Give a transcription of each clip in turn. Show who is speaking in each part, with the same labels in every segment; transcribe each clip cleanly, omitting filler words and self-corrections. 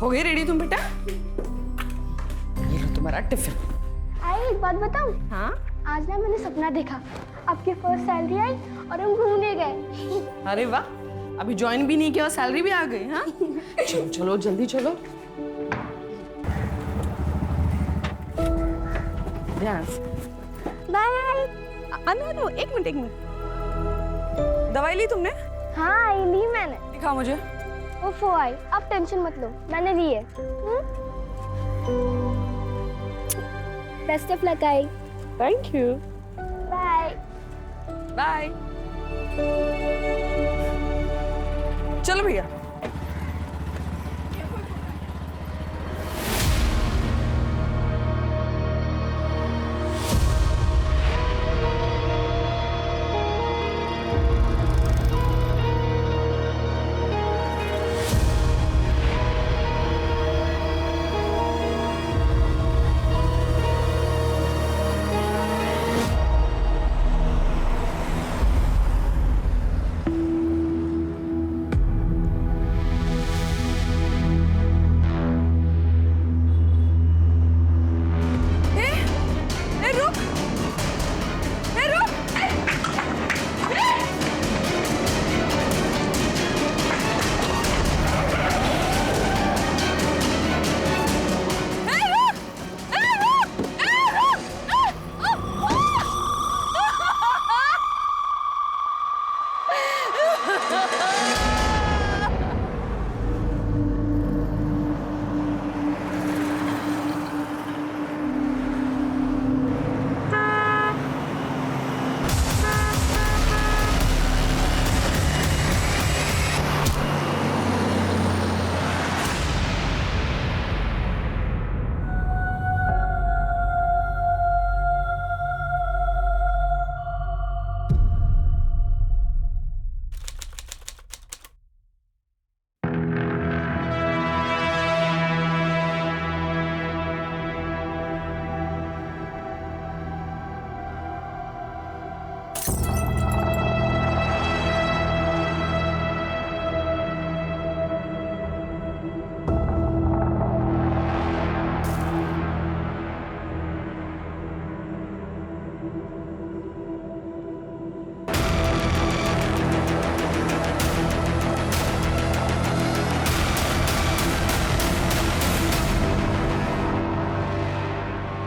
Speaker 1: हो गई रेडी तुम बेटा? ये लो तुम्हारा टिफिन।
Speaker 2: आई एक बात बताऊं?
Speaker 1: हाँ?
Speaker 2: आज ना मैंने सपना देखा, आपकी फर्स्ट सैलरी आई और हम घूमने गए।
Speaker 1: अरे वाह, अभी ज्वाइन भी नहीं किया और सैलरी भी आ गई। हाँ चलो चलो जल्दी चलो। ध्यान से।
Speaker 2: बाय।
Speaker 1: नो, एक मिनट। दवाई ली तुमने?
Speaker 2: हाँ ली मैंने।
Speaker 1: दिखाओ मुझे।
Speaker 2: ओफो आई, आप टेंशन मत लो, मैंने ली है। बेस्ट ऑफ लक आई।
Speaker 1: Thank you.
Speaker 2: Bye
Speaker 1: bye. चलो भैया।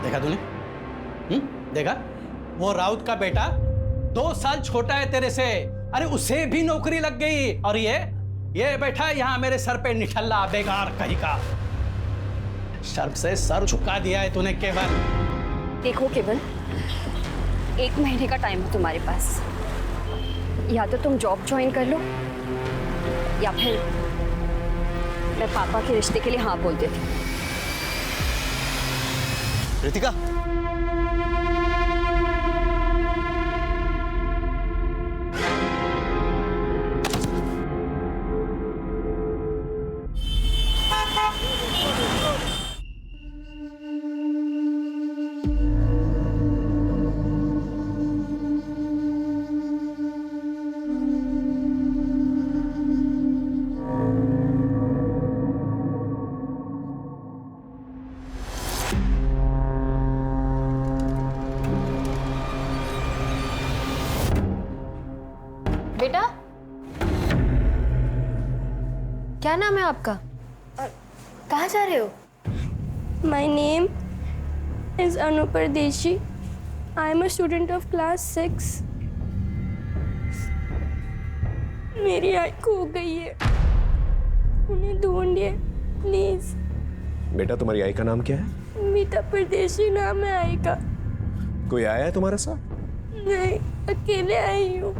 Speaker 3: देखा तूने? देखा? वो राउत का बेटा 2 साल छोटा है तेरे से, अरे उसे भी नौकरी लग गई, और ये बैठा यहाँ मेरे सर पे निठल्ला बेकार कहीं का। शर्म से सर झुका दिया है तूने केवल।
Speaker 4: देखो केवल, 1 महीने का टाइम है तुम्हारे पास, या तो तुम जॉब ज्वाइन कर लो या फिर मैं पापा के रिश्ते के लिए हाँ बोल देती हूँ।
Speaker 5: रितिका,
Speaker 4: बेटा, क्या नाम है आपका? कहाँ जा रहे हो?
Speaker 2: My name is Anu Pardeshi. I am a student of class 6. मेरी आई खो गई है, उन्हें ढूंढिए प्लीज।
Speaker 5: बेटा तुम्हारी आई का नाम क्या है?
Speaker 2: मीता परदेशी नाम है आई का।
Speaker 5: कोई आया है तुम्हारे साथ?
Speaker 2: नहीं, अकेले आई हूँ।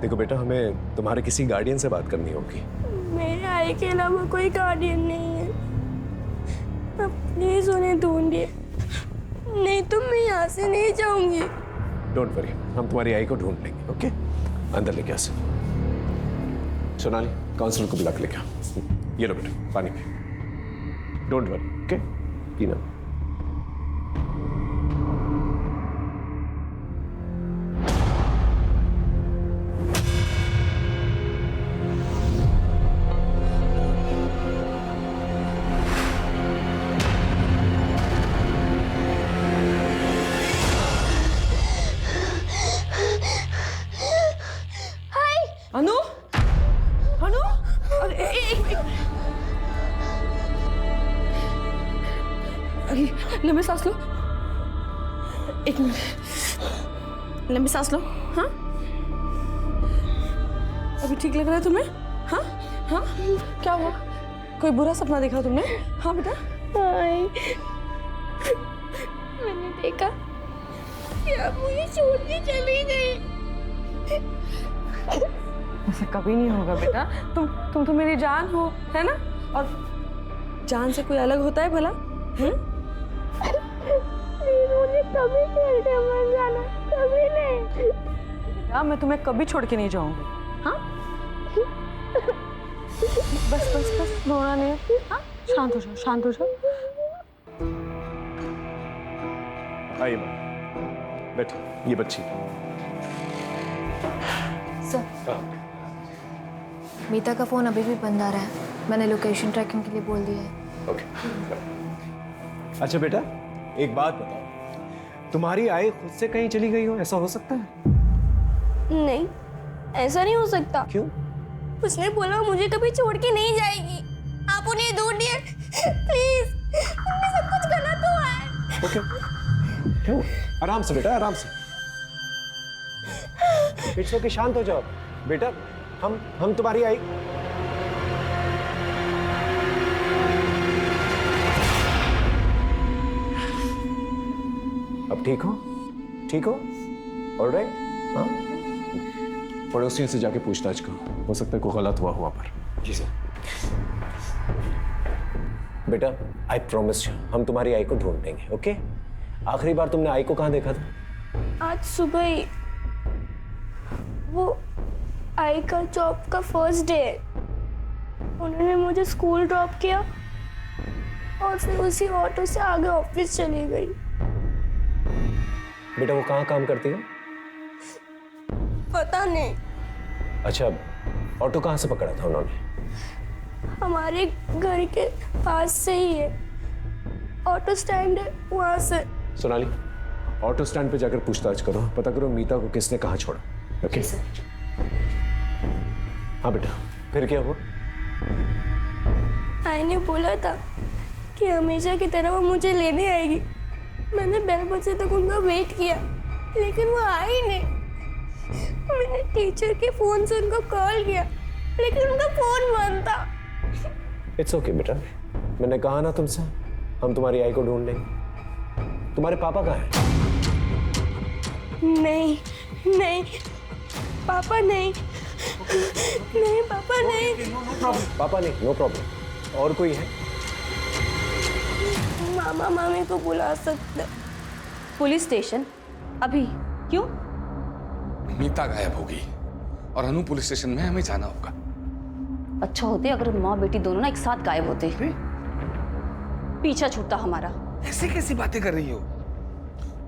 Speaker 5: देखो बेटा, हमें तुम्हारे किसी गार्डियन से बात करनी होगी।
Speaker 2: मेरे आई के अलावा कोई गार्डियन नहीं है, अब प्लीज उन्हें ढूंढिए, नहीं तो मैं यहाँ से नहीं जाऊंगी।
Speaker 5: डोंट वरी, हम तुम्हारी आई को ढूंढ लेंगे। ओके, अंदर लेके आ। सोनाली, काउंसलर को बुला के लेके आओ। ये लो बेटा, पानी पी। डोंट वरी, ओके, पीना।
Speaker 1: लंबी सांस लो, एक मिनट, लंबी सांस लो। हाँ, अभी ठीक लग रहा है तुम्हें? हाँ हाँ, क्या हुआ? कोई बुरा सपना देखा तुमने? हाँ बेटा।
Speaker 2: आई, मैंने देखा कि आप मुझे छोड़ के चली गई।
Speaker 1: ऐसा कभी नहीं होगा बेटा, तुम तो मेरी जान हो, है ना? और जान से कोई अलग होता है भला?
Speaker 2: मुझे कभी छोड़ के मत जाना, कभी नहीं।
Speaker 1: बेटा मैं तुम्हें कभी छोड़ के नहीं जाऊंगी। हाँ, बस बस बस, रोना नहीं है। हाँ, शांत हो जाओ, शांत हो जाओ।
Speaker 5: आइए मैम, बैठिए, ये बच्ची।
Speaker 6: सर, मीता का फोन अभी भी बंद आ रहा है। मैंने लोकेशन ट्रैकिंग के लिए बोल दिया है।
Speaker 5: ओके। अच्छा बेटा, एक बात बताओ, तुम्हारी आई खुद से कहीं चली गई हो, ऐसा हो सकता है?
Speaker 2: नहीं, ऐसा नहीं हो सकता।
Speaker 5: क्यों?
Speaker 2: उसने बोला मुझे कभी छोड़ के नहीं जाएगी। आप उन्हें ढूंढिए प्लीज, उनमें सब कुछ गलत हुआ है।
Speaker 5: ओके, क्यों? आराम से बेटा, आराम से। इट्स ओके, शांत हो जाओ बेटा। हम तुम्हारी आई। अब ठीक हो? ठीक हो? ऑलराइट? हाँ? पड़ोसियों से जाके पूछताछ करो, हो सकता है कोई गलत हुआ पर। जी सर। बेटा, आई प्रॉमिस यू, हम तुम्हारी आई को ढूंढ लेंगे, ओके? आखिरी बार तुमने आई को कहाँ देखा था?
Speaker 2: आज सुबह ही। वो आई का जॉब का फर्स्ट डे है। उन्होंने मुझे स्कूल ड्रॉप किया और फिर उसी ऑटो से आगे ऑफिस चली गई।
Speaker 5: बेटा वो कहाँ काम करती है?
Speaker 2: पता नहीं।
Speaker 5: अच्छा, ऑटो कहाँ से पकड़ा था उन्होंने?
Speaker 2: हमारे घर के पास से ही है, ऑटो स्टैंड है वहां से।
Speaker 5: सोनाली, ऑटो स्टैंड पे जाकर पूछताछ करो, पता करो मीता को किसने कहाँ छोड़ा, ओके? हाँ बेटा, फिर क्या हुआ?
Speaker 2: आई ने बोला था कि हमेशा की तरह वो मुझे लेने आएगी। मैंने 12 बजे तक उनका वेट किया, लेकिन वो आई नहीं। मैंने टीचर के फोन से उनको कॉल किया, लेकिन उनका फोन बंद था।
Speaker 5: इट्स ओके बेटा, मैंने कहा ना तुमसे, हम तुम्हारी आई को ढूंढ लेंगे। तुम्हारे पापा कहाँ हैं?
Speaker 2: नहीं नहीं पापा नहीं, नहीं पापा नहीं।
Speaker 5: पापा नहीं, नो प्रॉब्लम। और कोई है?
Speaker 2: मामा मामी को बुला सकते।
Speaker 4: Police station? अभी? क्यों?
Speaker 7: मीता गायब होगी और अनु पुलिस स्टेशन में हमें जाना होगा।
Speaker 4: अच्छा होते अगर माँ बेटी दोनों ना एक साथ गायब होते, पीछा छूटता हमारा।
Speaker 7: ऐसे कैसी बातें कर रही हो?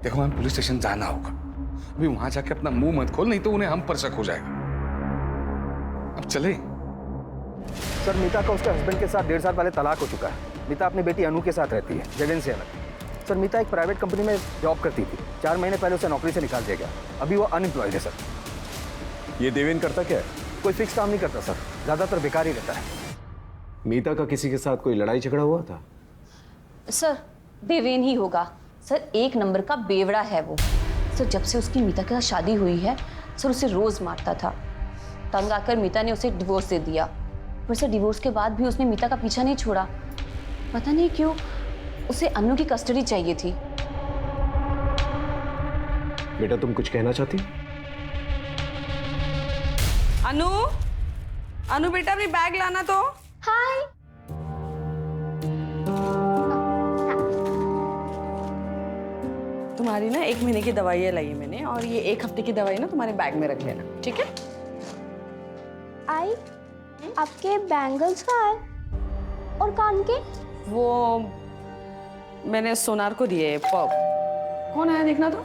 Speaker 7: देखो हमें पुलिस स्टेशन जाना होगा। अभी वहां जाके अपना मुंह मत खोल, नहीं तो उन्हें हम पर शक हो जाएगा। अब चले।
Speaker 8: सर, मीता का उसके हस्बैंड के साथ 1.5 साल पहले तलाक हो चुका है। मीता अपनी बेटी अनु के साथ रहती है, जगन से अलग। सर, मीता एक प्राइवेट कंपनी में जॉब करती थी। 4 महीने पहले उसे नौकरी से निकाल दिया गया। अभी वो अनएम्प्लॉयड है सर।
Speaker 5: ये देवेन करता क्या है?
Speaker 8: कोई फिक्स काम नहीं करता सर, ज़्यादातर बेकार ही रहता है।
Speaker 5: मीता का किसी के साथ कोई लड़ाई झगड़ा हुआ था?
Speaker 4: सर, देवेन ही होगा। सर, 1 नंबर का बेवड़ा है वो। सर, जब से उसकी मीता के साथ शादी हुई है, सर उसे रोज मारता था। तंग आकर मीता ने उसे डिवोर्स दे दिया। पर सर, डिवोर्स के बाद भी उसने मीता का पीछा नहीं छोड़ा। पता नहीं क्यों उसे अनु की कस्टडी चाहिए थी।
Speaker 5: बेटा तुम कुछ कहना चाहती हो?
Speaker 1: अनु, अनु बेटा अपनी बैग लाना तो।
Speaker 2: हाय।
Speaker 1: तुम्हारी ना 1 महीने की दवाइयाँ लाई है मैंने, और ये 1 हफ्ते की दवाई ना तुम्हारे बैग में रख लेना, ठीक है?
Speaker 2: आई, आपके बैंगल्स कहाँ है और कान के?
Speaker 1: वो मैंने सोनार को दिए। कौन आया देखना तो।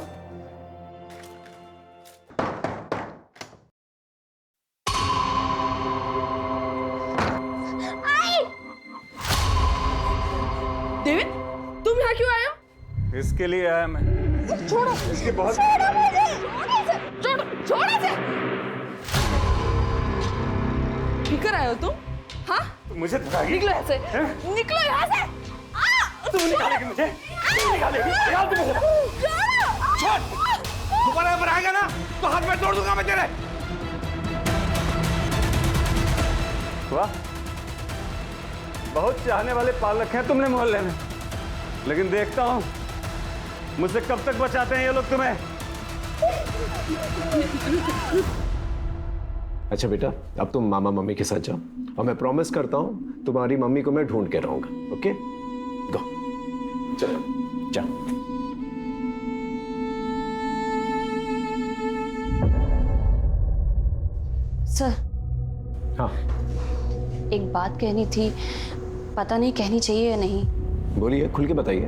Speaker 1: देविन, तुम यहाँ क्यों आए हो?
Speaker 8: इसके लिए आया मैं।
Speaker 1: छोड़ो,
Speaker 8: इसके बहुत
Speaker 1: छोड़ो मुझे, छोड़ो, छोड़ो इसे। फिकर आए हो तुम? हाँ?
Speaker 8: मुझे धराई।
Speaker 1: निकलो यहाँ से, निकलो यहाँ से।
Speaker 7: तुम निकालेगी मुझे, तुम निकालेगी, निकाल तुम मुझे। छोड़, दोबारा पर आएगा ना तो हाथ में तोड़ दूंगा मैं तेरे।
Speaker 8: वाह, बहुत चाहने वाले पाल रखे हैं तुमने मोहल्ले में, लेकिन देखता हूं मुझसे कब तक बचाते हैं ये लोग तुम्हें।
Speaker 5: अच्छा बेटा, अब तुम मामा मम्मी के साथ जाओ और मैं प्रॉमिस करता हूं तुम्हारी मम्मी को मैं ढूंढ के रहूंगा। ओके, गो, चलो जाओ।
Speaker 4: सर,
Speaker 5: हाँ
Speaker 4: एक बात कहनी थी, पता नहीं कहनी चाहिए या नहीं।
Speaker 5: बोलिए, खुल के बताइए।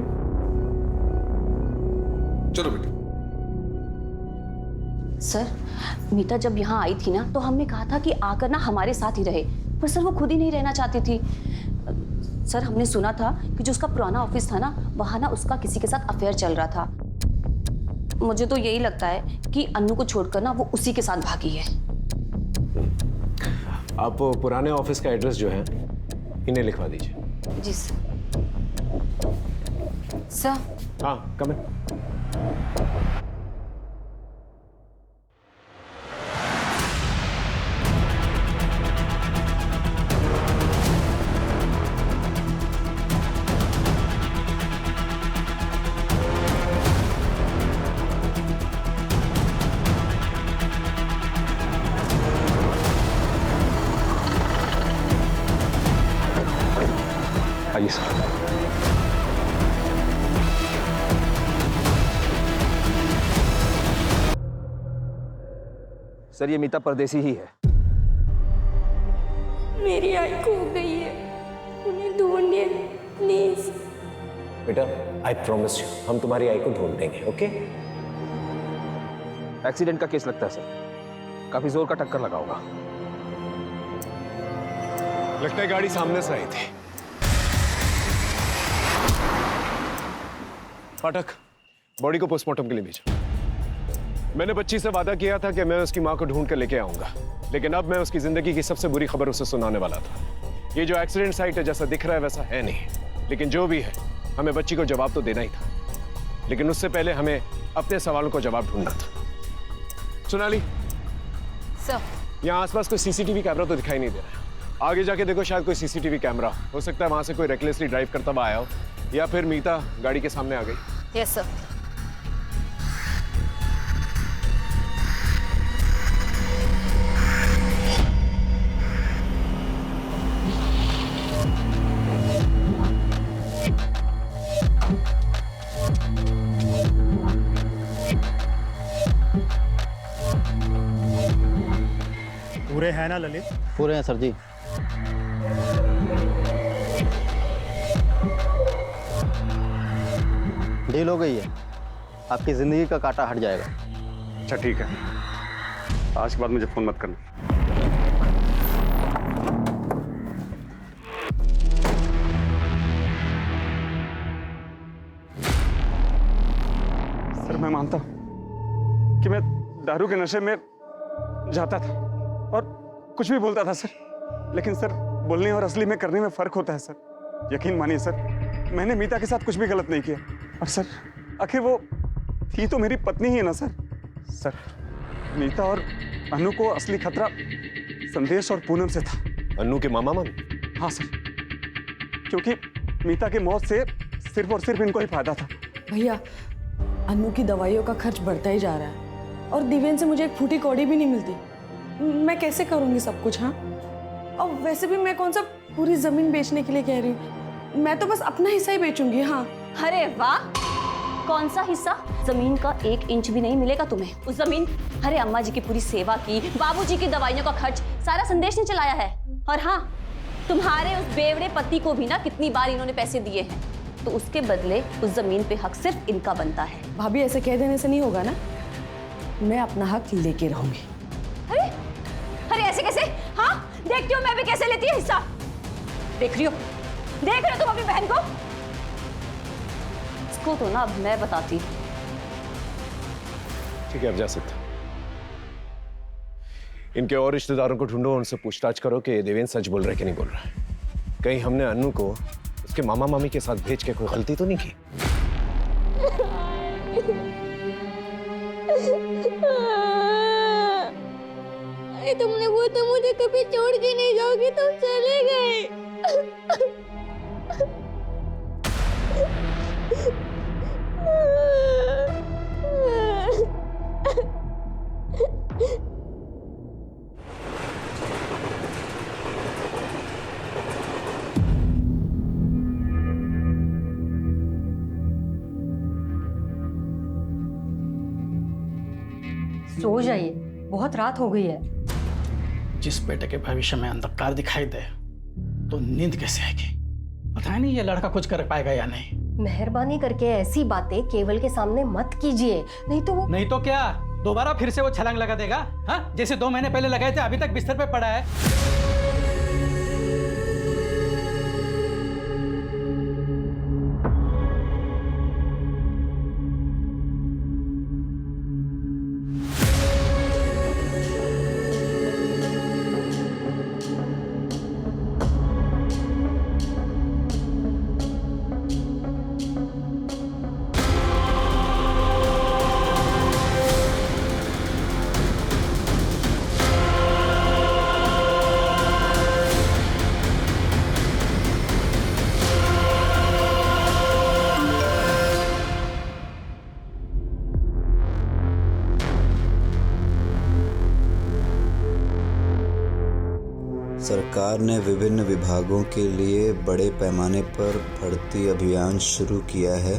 Speaker 7: चलो बेटा।
Speaker 4: सर, मीता जब यहाँ आई थी ना तो हमने कहा था कि आकर ना हमारे साथ ही रहे, पर सर वो खुद ही नहीं रहना चाहती थी। सर, हमने सुना था कि जो उसका पुराना ऑफिस था ना, वहाँ ना उसका किसी के साथ अफेयर चल रहा था। मुझे तो यही लगता है कि अन्नू को छोड़कर ना वो उसी के साथ भागी है।
Speaker 5: आप पुराने ऑफिस का एड्रेस जो है इन्हें लिखवा दीजिए।
Speaker 4: जी सर। सर,
Speaker 5: हाँ, कम इन। आइए सर।
Speaker 8: सर, ये मीता परदेसी ही है।
Speaker 2: मेरी आई खो गई है, उन्हें ढूंढिए प्लीज।
Speaker 5: बेटा, आई प्रॉमिस यू, हम तुम्हारी आई को ढूंढ देंगे। ओके?
Speaker 8: एक्सीडेंट का केस लगता है सर, काफी जोर का टक्कर लगा होगा।
Speaker 5: लगता है गाड़ी सामने से आई थी। फाटक, बॉडी को पोस्टमार्टम के लिए भेजा। मैंने बच्ची से वादा किया था कि मैं उसकी मां को ढूंढ कर लेके आऊंगा, लेकिन अब मैं उसकी जिंदगी की सबसे बुरी खबर उसे सुनाने वाला था। ये जो एक्सीडेंट साइट है जैसा दिख रहा है वैसा है नहीं, लेकिन जो भी है हमें बच्ची को जवाब तो देना ही था, लेकिन उससे पहले हमें अपने सवालों को जवाब ढूंढना था। सोनाली
Speaker 6: सर,
Speaker 5: यहाँ आसपास कोई सीसीटीवी कैमरा तो दिखाई नहीं दे रहा है। आगे जाके देखो, शायद कोई सीसीटीवी कैमरा हो सकता है वहां से कोई रेकलेसली ड्राइव करता हुआ आया हो, या फिर मीता गाड़ी के सामने आ गई।
Speaker 6: Yes sir.
Speaker 9: पूरे हैं ना ललित?
Speaker 10: पूरे हैं सर जी। डील हो गई है, आपकी जिंदगी का कांटा हट जाएगा।
Speaker 8: अच्छा ठीक है, आज के बाद मुझे फोन मत करना।
Speaker 9: सर, मैं मानता हूं कि मैं दारू के नशे में जाता था और कुछ भी बोलता था सर, लेकिन सर बोलने और असली में करने में फर्क होता है सर। यकीन मानिए सर, मैंने मीता के साथ कुछ भी गलत नहीं किया, और सर आखिर वो थी तो मेरी पत्नी ही है ना सर। सर, मीता और अनु को असली खतरा संदेश और पूनम से था।
Speaker 5: अन्नू के मामा मामी?
Speaker 9: हाँ सर, क्योंकि मीता की मौत से सिर्फ और सिर्फ इनको ही फायदा था।
Speaker 1: भैया, अन्नू की दवाइयों का खर्च बढ़ता ही जा रहा है और दिव्यन से मुझे एक फूटी कौड़ी भी नहीं मिलती। मैं कैसे करूंगी सब कुछ? हाँ, और वैसे भी मैं कौन सा पूरी जमीन बेचने के लिए कह रही हूँ, मैं तो बस अपना हिस्सा ही बेचूंगी। हाँ।
Speaker 4: अरे वाह, कौन सा हिस्सा? जमीन का 1 इंच भी नहीं मिलेगा तुम्हें उस जमीन। अरे अम्मा जी की पूरी सेवा की, बाबूजी की दवाइयों का खर्च सारा संदेश ने चलाया है। और हाँ, तुम्हारे उस बेवड़े पति को भी ना कितनी बार इन्होंने पैसे दिए हैं, तो उसके बदले उस जमीन पे हक सिर्फ इनका बनता है।
Speaker 1: भाभी, ऐसे कह देने से नहीं होगा ना, मैं अपना हक लेके रहूंगी।
Speaker 4: अरे अरे ऐसे कैसे? हाँ, देखती हो मैं भी कैसे लेती है हिस्सा। देख रही हो तुम अपनी बहन को? इसको तो ना अब मैं बताती।
Speaker 5: ठीक है, अब जा सकते। इनके और रिश्तेदारों को ढूंढो, उनसे पूछताछ करो कि देवेंद्र सच बोल रहा है कि नहीं बोल रहा है। कहीं हमने अन्नू को उसके मामा मामी के साथ भेज के कोई गलती तो नहीं की?
Speaker 2: अरे तुमने वो तो मुझे कभी छोड़ के नहीं जाओगे, तुम चले गए।
Speaker 11: सो जाइए, बहुत रात हो गई है।
Speaker 3: जिस बेटे के भविष्य में अंधकार दिखाई दे तो नींद कैसे आएगी? पता नहीं ये लड़का कुछ कर पाएगा या नहीं।
Speaker 11: मेहरबानी करके ऐसी बातें केवल के सामने मत कीजिए, नहीं तो वो
Speaker 3: नहीं तो क्या दोबारा फिर से वो छलांग लगा देगा? हाँ, जैसे 2 महीने पहले लगाए थे, अभी तक बिस्तर पे पड़ा है।
Speaker 12: सरकार ने विभिन्न विभागों के लिए बड़े पैमाने पर भर्ती अभियान शुरू किया है।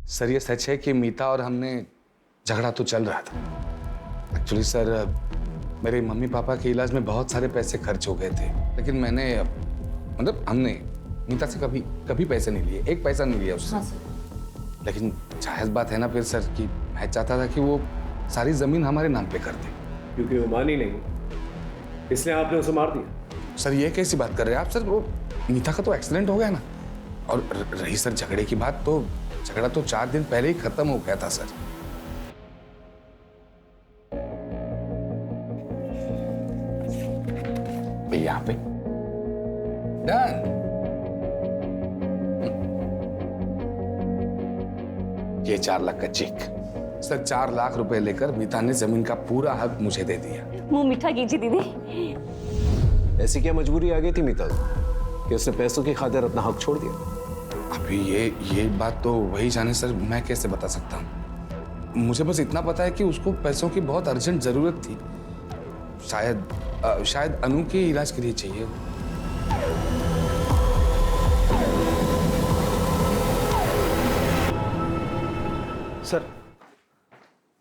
Speaker 7: सर ये सच है कि मीता और हमने झगड़ा तो चल रहा था। एक्चुअली सर मेरे मम्मी पापा के इलाज में बहुत सारे पैसे खर्च हो गए थे, लेकिन मैंने मतलब हमने मीता से कभी पैसे नहीं लिए, एक पैसा नहीं लिया उससे। लेकिन जायज बात है ना फिर सर कि मैं चाहता था कि वो सारी जमीन हमारे नाम पे कर दे।
Speaker 5: क्योंकि वो मानी नहीं, इसलिए आपने उसे मार दिया।
Speaker 7: सर ये कैसी बात कर रहे हैं आप? सर वो मीता का तो एक्सीडेंट हो गया ना, और रही सर झगड़े की बात, तो झगड़ा तो 4 दिन पहले ही खत्म हो गया था सर। यहाँ पे डन। ये 4 लाख का चेक। सर 4 लाख रुपए लेकर मीता ने जमीन का पूरा हक मुझे दे दिया।
Speaker 11: मुंह मीठा कीजिए दीदी।
Speaker 5: ऐसी क्या मजबूरी आ गई थी मीता कि उसने पैसों की खातिर अपना हक छोड़ दिया?
Speaker 7: अभी ये बात तो वही जाने सर, मैं कैसे बता सकता हूँ। मुझे बस इतना पता है कि उसको पैसों की बहुत अर्जेंट जरूरत थी। शायद अनु के इलाज के लिए चाहिए।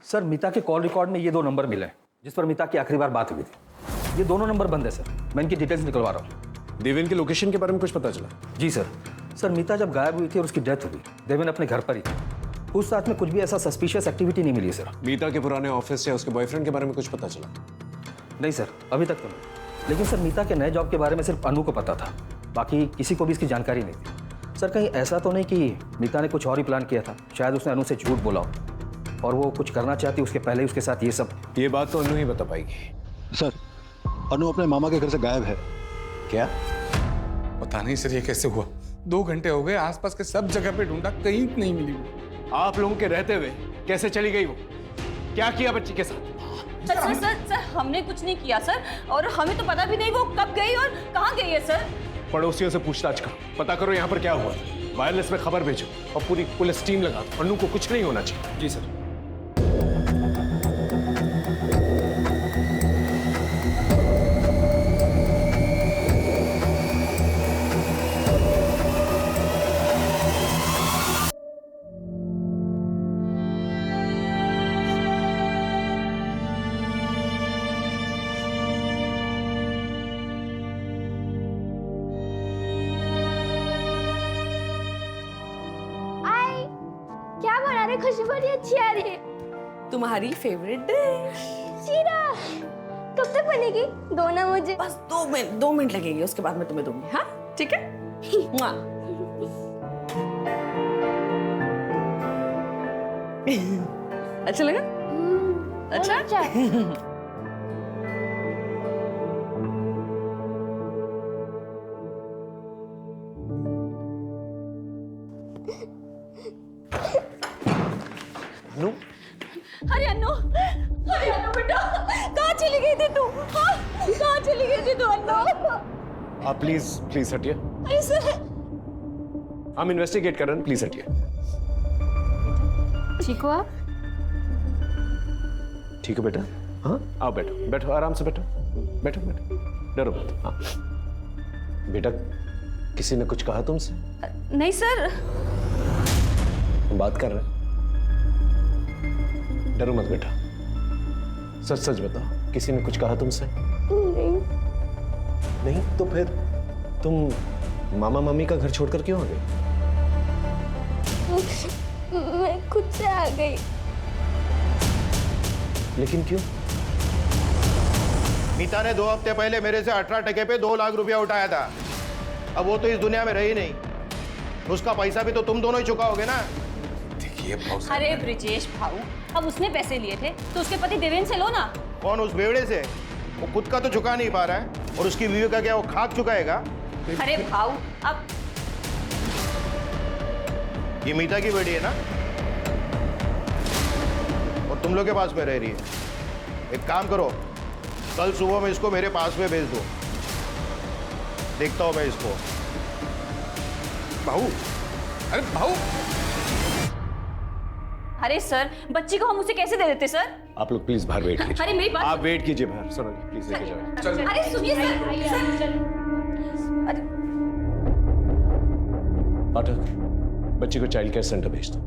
Speaker 8: सर मीता के कॉल रिकॉर्ड में ये 2 नंबर मिले हैं जिस पर मीता की आखिरी बार बात हुई थी। ये दोनों नंबर बंद है सर, मैं इनकी डिटेल्स निकलवा रहा हूँ।
Speaker 5: देवेन की लोकेशन के बारे में कुछ पता चला?
Speaker 8: जी सर मीता जब गायब हुई थी और उसकी डेथ हुई, देवेन अपने घर पर ही था। उस साथ में कुछ भी ऐसा सस्पिशियस एक्टिविटी नहीं मिली सर।
Speaker 5: मीता के पुराने ऑफिस या उसके बॉयफ्रेंड के बारे में कुछ पता चला?
Speaker 8: नहीं सर, अभी तक तो नहीं। लेकिन सर मीता के नए जॉब के बारे में सिर्फ अनु को पता था, बाकी किसी को भी इसकी जानकारी नहीं थी। सर कहीं ऐसा तो नहीं कि मीता ने कुछ और ही प्लान किया था? शायद उसने अनु से झूठ बोला हो और वो कुछ करना चाहती उसके पहले ही उसके साथ ये सब।
Speaker 5: ये बात तो अनु ही बता पाएगी।
Speaker 10: सर अनु अपने मामा के घर से गायब है।
Speaker 5: क्या?
Speaker 7: पता नहीं सर ये कैसे हुआ। 2 घंटे हो गए, आसपास के सब जगह पे ढूंढा, कहीं नहीं मिली वो।
Speaker 5: आप लोगों के रहते हुए कैसे चली गई वो? क्या किया बच्ची के साथ?
Speaker 11: सर हमने कुछ नहीं किया सर, और हमें तो पता भी नहीं वो कब गई और कहाँ गई है सर।
Speaker 5: पड़ोसियों से पूछताछ करो, पता करो यहाँ पर क्या हुआ। वायरलेस में खबर भेजो और पूरी पुलिस टीम लगा दो। अनु को कुछ नहीं होना चाहिए।
Speaker 8: जी सर।
Speaker 2: क्या बना रहे? खुशबू बड़ी अच्छी आ रही है।
Speaker 1: तुम्हारी फेवरेट डिश
Speaker 2: शीरा। कब तक बनेगी? दो ना मुझे।
Speaker 1: बस 2 मिनट लगेंगे, उसके बाद मैं तुम्हें दूंगी। हाँ ठीक है। मुआ। अच्छा लगा? अच्छा।
Speaker 5: अनु,
Speaker 11: अरे अन्नू बेटा, कहाँ चली गई थी तू? हाँ? कहाँ चली गई थी तू अन्नू?
Speaker 5: आप प्लीज हटिए।
Speaker 11: अरे सर,
Speaker 5: हम इन्वेस्टिगेट कर रहे हैं, प्लीज हटिए।
Speaker 6: ठीक हो आप?
Speaker 5: ठीक है बेटा। हाँ आओ, बैठो बैठो, आराम से बैठो, बैठो बैठो, डरो मत। हाँ बेटा, किसी ने कुछ कहा तुमसे?
Speaker 11: नहीं सर।
Speaker 5: हम बात कर रहे हैं, डरो मत बेटा, सच सच बताओ, किसी ने कुछ कहा तुमसे?
Speaker 2: नहीं।
Speaker 5: नहीं तो फिर तुम मामा मम्मी का घर छोड़कर क्यों आ गई?
Speaker 2: मैं खुद से आ गई।
Speaker 5: लेकिन क्यों?
Speaker 13: मीता ने 2 हफ्ते पहले मेरे से 18 टके पे 2 लाख रुपया उठाया था। अब वो तो इस दुनिया में रही नहीं, उसका पैसा भी तो तुम दोनों ही चुकाओगे ना।
Speaker 7: देखिए
Speaker 11: अरे ब्रिजेश भाऊ, अब उसने पैसे लिए थे तो उसके पति देवेंद्र से लो ना।
Speaker 13: कौन? उस बेवड़े से? वो खुद का तो चुका नहीं पा रहा है, और उसकी बीवी का क्या वो खाक चुकाएगा?
Speaker 11: अरे भाऊ, अब
Speaker 13: ये मीता की बेटी है ना, और तुम लोग के पास में रह रही है। एक काम करो, कल सुबह में इसको मेरे पास में भेज दो, देखता हूं मैं इसको।
Speaker 7: भाऊ, अरे भाऊ,
Speaker 11: अरे सर, बच्ची को हम उसे कैसे दे देते सर?
Speaker 5: आप लोग प्लीज बाहर वेट कीजिए।
Speaker 11: अरे मेरी बात,
Speaker 5: आप वेट कीजिए बाहर, सुनो प्लीज लेके जाओ।
Speaker 11: अरे सुनिए सर। अरे
Speaker 5: पाठक, बच्ची को चाइल्ड केयर सेंटर भेज दो।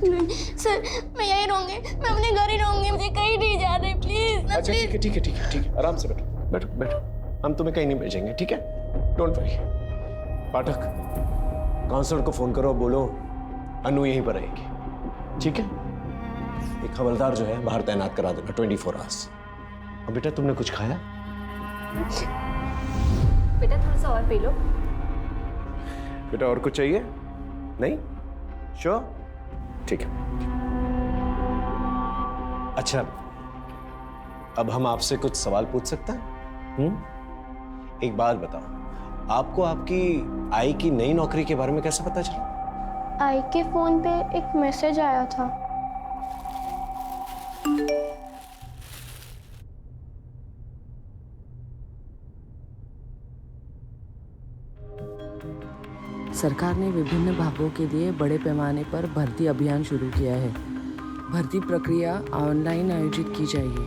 Speaker 2: नहीं सर, मैं यहीं रहूंगी, मैं अपने घर ही रहूंगी, मुझे कहीं नहीं जाना, प्लीज।
Speaker 5: अच्छा ठीक है ठीक है ठीक है ठीक है, आराम से बैठो बैठो बैठो, हम तुम्हें कहीं नहीं भेजेंगे, ठीक है? Don't worry. पाठक, काउंसलर को फोन करो, बोलो अनु यहीं पर रहेगी, ठीक है? एक हवलदार जो है बाहर तैनात करा देना 24 आवर्स। अब बेटा, तुमने कुछ खाया?
Speaker 6: बेटा थोड़ा सा और पी लो।
Speaker 5: बेटा और कुछ चाहिए? नहीं? श्योर? ठीक है। अच्छा, अब हम आपसे कुछ सवाल पूछ सकते हैं? एक बात बताओ, आपको आपकी आई की नई नौकरी के बारे में कैसे पता चला?
Speaker 2: आई के फोन पे एक मैसेज आया था।
Speaker 1: सरकार ने विभिन्न भागों के लिए बड़े पैमाने पर भर्ती अभियान शुरू किया है। भर्ती प्रक्रिया ऑनलाइन आयोजित की जाएगी।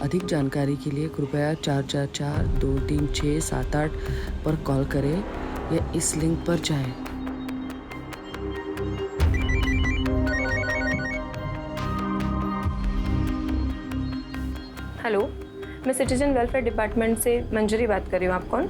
Speaker 1: अधिक जानकारी के लिए कृपया 444-236-78 पर कॉल करें या इस लिंक पर जाएं।
Speaker 14: हेलो, मैं सिटीजन वेलफेयर डिपार्टमेंट से मंजरी बात कर रही हूँ। आप कौन?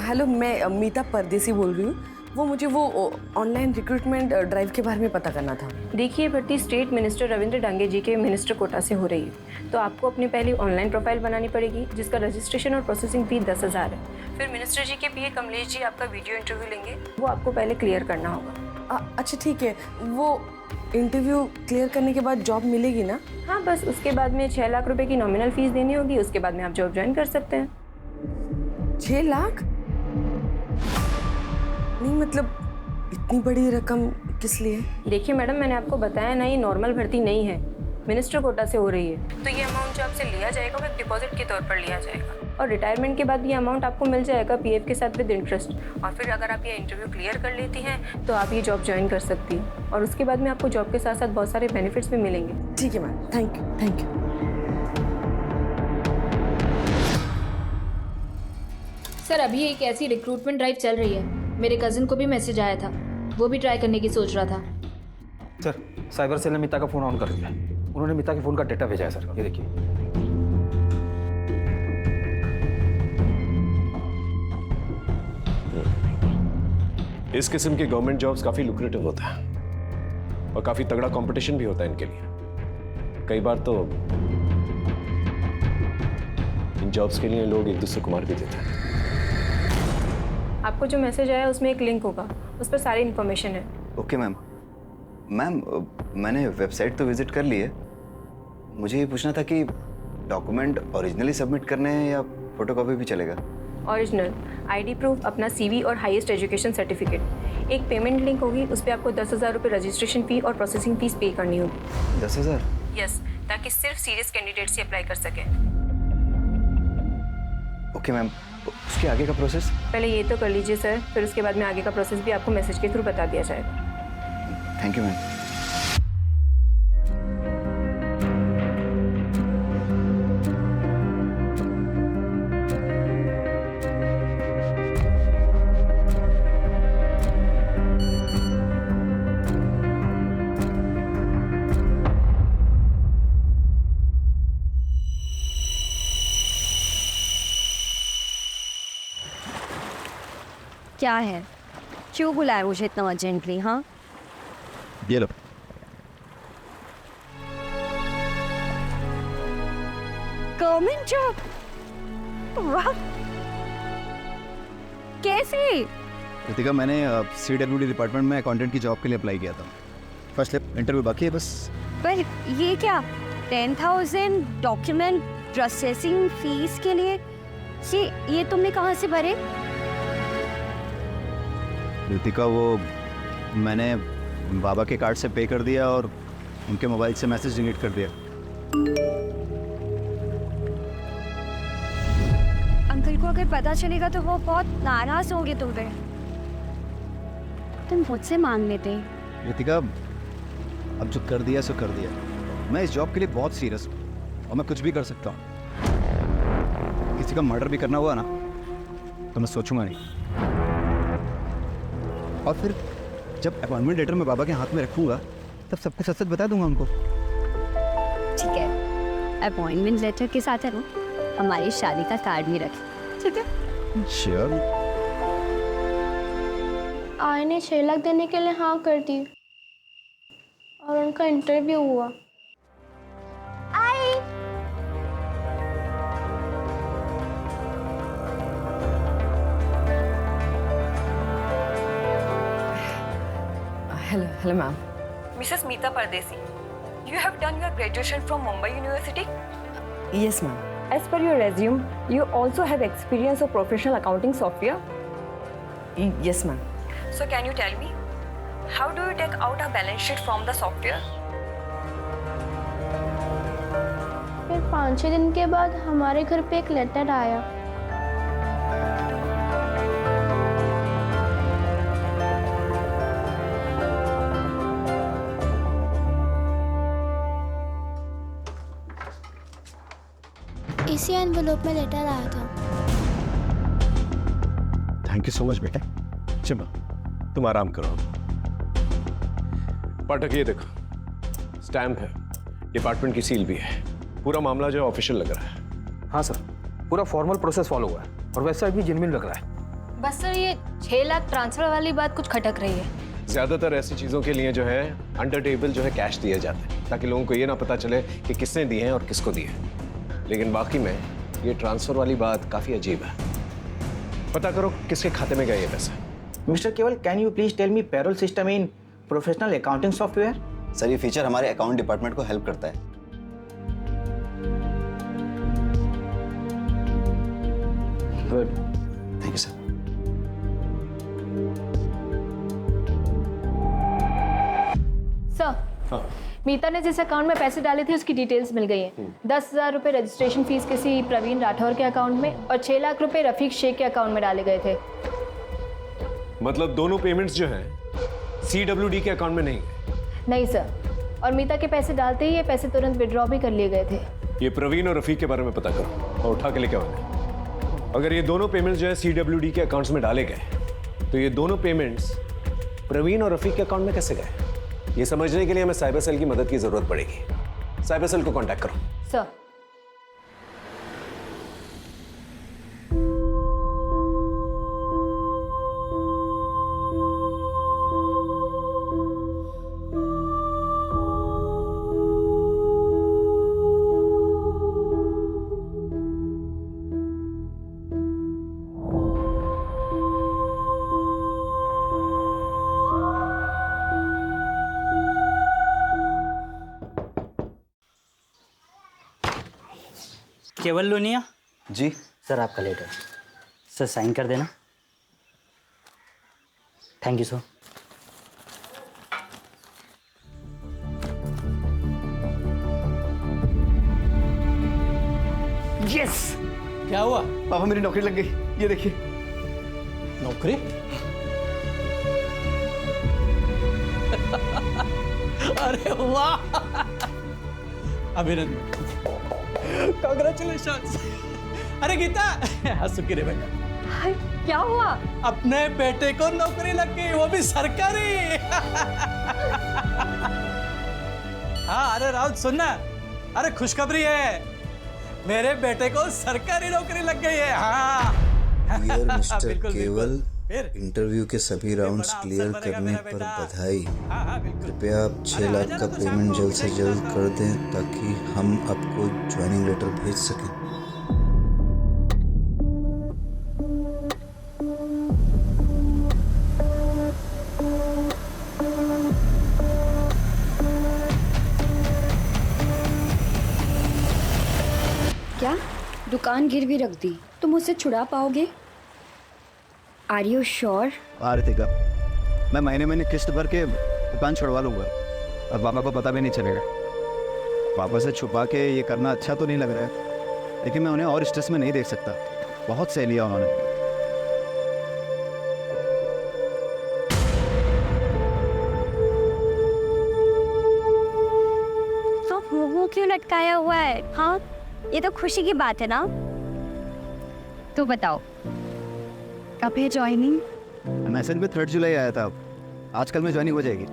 Speaker 1: हेलो, मैं मीता परदेसी बोल रही हूँ। वो मुझे वो ऑनलाइन रिक्रूटमेंट ड्राइव के बारे में पता करना था।
Speaker 14: देखिए, भर्ती स्टेट मिनिस्टर रविंद्र डांगे जी के मिनिस्टर कोटा से हो रही है, तो आपको अपनी पहली ऑनलाइन प्रोफाइल बनानी पड़ेगी, जिसका रजिस्ट्रेशन और प्रोसेसिंग फी 10,000 है। फिर मिनिस्टर जी के पीए कमलेश जी आपका वीडियो इंटरव्यू लेंगे, वो आपको पहले क्लियर करना होगा।
Speaker 1: अच्छा ठीक है, वो इंटरव्यू क्लियर करने के बाद जॉब मिलेगी ना?
Speaker 14: हाँ, बस उसके बाद में 6 लाख रुपए की नॉमिनल फीस देनी होगी, उसके बाद में आप जॉब ज्वाइन कर सकते हैं।
Speaker 1: 6 लाख? नहीं मतलब इतनी बड़ी रकम किस लिए?
Speaker 14: देखिए मैडम, मैंने आपको बताया ना, ये नॉर्मल भर्ती नहीं है, मिनिस्टर कोटा से हो रही है, तो ये अमाउंट जो आपसे लिया जाएगा वो एक डिपॉजिट के तौर पर लिया जाएगा, और रिटायरमेंट के बाद ये अमाउंट आपको मिल जाएगा पीएफ के साथ विद इंटरेस्ट। और फिर अगर आप ये इंटरव्यू क्लियर कर लेती हैं तो आप ये जॉब ज्वाइन कर सकती हैं, और उसके बाद में आपको जॉब के साथ साथ बहुत सारे बेनिफिट्स भी मिलेंगे।
Speaker 1: ठीक है ma'am, thank you thank you.
Speaker 6: Sir, अभी एक ऐसी रिक्रूटमेंट ड्राइव चल रही है, मेरे कजिन को भी मैसेज आया था, वो भी ट्राई करने की सोच रहा था।
Speaker 8: सर, साइबर सेल ने मीता का फ़ोन ऑन कर दिया, उन्होंने मीता के फ़ोन का डेटा भेजा है सर, ये देखिए।
Speaker 5: इस किस्म के गवर्नमेंट जॉब्स काफी लुक्रेटिव होता है और काफी तगड़ा कंपटीशन भी होता है इनके लिए। कई बार तो इन जॉब्स के लिए लोग एक दूसरे को मार भी देते हैं।
Speaker 14: आपको जो मैसेज आया उसमें एक लिंक होगा, उस पर सारी इन्फॉर्मेशन है।
Speaker 10: Okay ma'am. मैम मैंने वेबसाइट तो विजिट कर ली है। मुझे ये पूछना था कि डॉक्यूमेंट ओरिजिनली सबमिट करने हैं या फोटोकॉपी भी चलेगा?
Speaker 14: ओरिजिनल, आईडी प्रूफ, अपना सीवी और हाईएस्ट एजुकेशन सर्टिफिकेट। एक पेमेंट लिंक होगी, उस पर आपको 10,000 रुपये रजिस्ट्रेशन फ़ी और प्रोसेसिंग फीस पे करनी होगी।
Speaker 10: 10,000?
Speaker 14: यस, ताकि सिर्फ सीरियस कैंडिडेट से अप्लाई कर सकें।
Speaker 10: ओके मैम, उसके आगे का प्रोसेस?
Speaker 14: पहले ये तो कर लीजिए सर, फिर उसके बाद में आगे का प्रोसेस भी आपको मैसेज के थ्रू बता दिया जाएगा।
Speaker 10: Thank you ma'am.
Speaker 4: क्या है, क्यों बुलाया मुझे इतना अर्जेंटली? हाँ,
Speaker 10: ये लो।
Speaker 4: Government job? वाह, कैसे?
Speaker 10: रितिका, मैंने CWD डिपार्टमेंट में अकाउंटेंट की जॉब के लिए अप्लाई किया था। फर्स्ट इंटरव्यू बाकी है बस।
Speaker 4: पर ये क्या, 10,000 डॉक्यूमेंट प्रोसेसिंग फीस के लिए? ये तुमने कहाँ से भरे?
Speaker 10: रितिका, वो मैंने बाबा के कार्ड से पे कर दिया और उनके मोबाइल से मैसेज डिलीट कर दिया।
Speaker 4: अंकल को अगर पता चलेगा तो वो बहुत नाराज होंगे तुम पे। तुम मुझसे मांग लेते।
Speaker 10: रितिका, अब जो कर दिया सो कर दिया। मैं इस जॉब के लिए बहुत सीरियस हूँ और मैं कुछ भी कर सकता हूँ। किसी का मर्डर भी करना हुआ ना तो मैं सोचूंगा नहीं। और फिर जब अपॉइंटमेंट लेटर मैं बाबा के हाथ में रखूंगा तब सबको सच सच बता दूंगा उनको।
Speaker 4: ठीक है, अपॉइंटमेंट लेटर के साथ है ना हमारी शादी का कार्ड भी रखें, ठीक है?
Speaker 10: श्योर।
Speaker 2: आई ने 6 लाख देने के लिए हाँ कर दी और उनका इंटरव्यू हुआ। आई
Speaker 1: हेलो मैम।
Speaker 14: मिसेस मीता परदेसी, you have done your graduation from Mumbai University?
Speaker 1: Yes ma'am.
Speaker 14: As per your resume, you also have experience of professional accounting software.
Speaker 1: Yes ma'am.
Speaker 14: So can you tell me, how do you take out a balance sheet from the software?
Speaker 2: फिर 5-6 दिन के बाद हमारे घर पे एक letter आया।
Speaker 15: इसी एनवेलोप में लेटर आया था।
Speaker 5: थैंक यू सो मच बेटा। चलो तुम आराम करो। पाठक, ये देखो, स्टैम्प है, डिपार्टमेंट की सील भी है। पूरा मामला जो ऑफिशियल लग रहा है।
Speaker 8: हाँ सर, पूरा फॉर्मल प्रोसेस फॉलो हुआ है और वेबसाइट भी जेन्युइन लग रहा है।
Speaker 6: बस सर, ये 6 लाख ट्रांसफर वाली बात कुछ खटक रही है।
Speaker 5: ज्यादातर ऐसी चीजों के लिए जो है अंडर टेबल जो है कैश दिए जाते हैं ताकि लोगों को ये ना पता चले कि किसने दिए हैं और किसको दिए हैं। लेकिन बाकी में ये ट्रांसफर वाली बात काफी अजीब है। पता करो किसके खाते में गए ये पैसे।
Speaker 16: Mister Keval, can you please tell me payroll system in professional accounting software?
Speaker 10: Sir, ये फीचर हमारे अकाउंट डिपार्टमेंट को हेल्प करता है।
Speaker 16: Good,
Speaker 10: thank you sir.
Speaker 6: Sir, Meeta ने जिस अकाउंट में पैसे डाले थे उसकी डिटेल्स मिल गई हैं। 10,000 रुपये रजिस्ट्रेशन फीस किसी प्रवीण राठौर के अकाउंट में और 6 लाख रुपए रफीक शेख के अकाउंट में डाले गए थे।
Speaker 5: मतलब दोनों पेमेंट्स जो हैं CWD के अकाउंट में नहीं गए?
Speaker 6: नहीं सर, और मीता के पैसे डालते ही ये पैसे तुरंत विड्रॉ भी कर लिए गए थे।
Speaker 5: ये प्रवीण और रफीक के बारे में पता करो और उठा के लेके आओ। अगर ये दोनों पेमेंट्स जो है CWD के अकाउंट्स में डाले गए तो ये दोनों पेमेंट्स प्रवीण और रफीक के अकाउंट में कैसे गए? ये समझने के लिए हमें साइबर सेल की मदद की जरूरत पड़ेगी। साइबर सेल को कांटेक्ट करो।
Speaker 6: सर,
Speaker 17: केवल लोनिया
Speaker 10: जी
Speaker 17: सर, आपका लेटर सर, साइन कर देना। Thank you sir.
Speaker 10: यस,
Speaker 3: क्या हुआ?
Speaker 10: पापा मेरी नौकरी लग गई, ये देखिए।
Speaker 3: नौकरी? अरे वाह, अभिनंदन, कांग्रेचुलेशन। अरे गीता, हंसू रे बेटा,
Speaker 4: क्या हुआ?
Speaker 3: अपने बेटे को नौकरी लग गई, वो भी सरकारी। हाँ, अरे राउत सुनना, अरे खुशखबरी है, मेरे बेटे को सरकारी नौकरी लग गई है। हाँ
Speaker 12: डियर मिस्टर
Speaker 3: बिल्कुल,
Speaker 12: केवल,
Speaker 3: फिर?
Speaker 12: इंटरव्यू के सभी राउंड्स क्लियर करने पर बधाई। कृपया आप 6 लाख का पेमेंट जल्द से जल्द कर दें ताकि हम आपको ज्वाइनिंग लेटर भेज सकें।
Speaker 4: क्या दुकान गिरवी रख दी? तुम मुझसे छुड़ा पाओगे? Are you sure?
Speaker 10: आरतिका, मैं महीने किस्त भर के दुकान छुड़वा लूंगा और पापा को पता भी नहीं चलेगा। पापा से छुपा के ये करना अच्छा तो नहीं लग रहा है, लेकिन मैं उन्हें और स्ट्रेस में नहीं देख सकता। बहुत सह लिया उन्होंने।
Speaker 2: तो वो क्यों लटकाया हुआ है? हाँ, ये तो खुशी की बात है ना।
Speaker 4: तो बताओ, कब है ज्वाइनिंग?
Speaker 10: मैसेज में 3 जुलाई आया था, आजकल में ज्वाइनिंग हो जाएगी।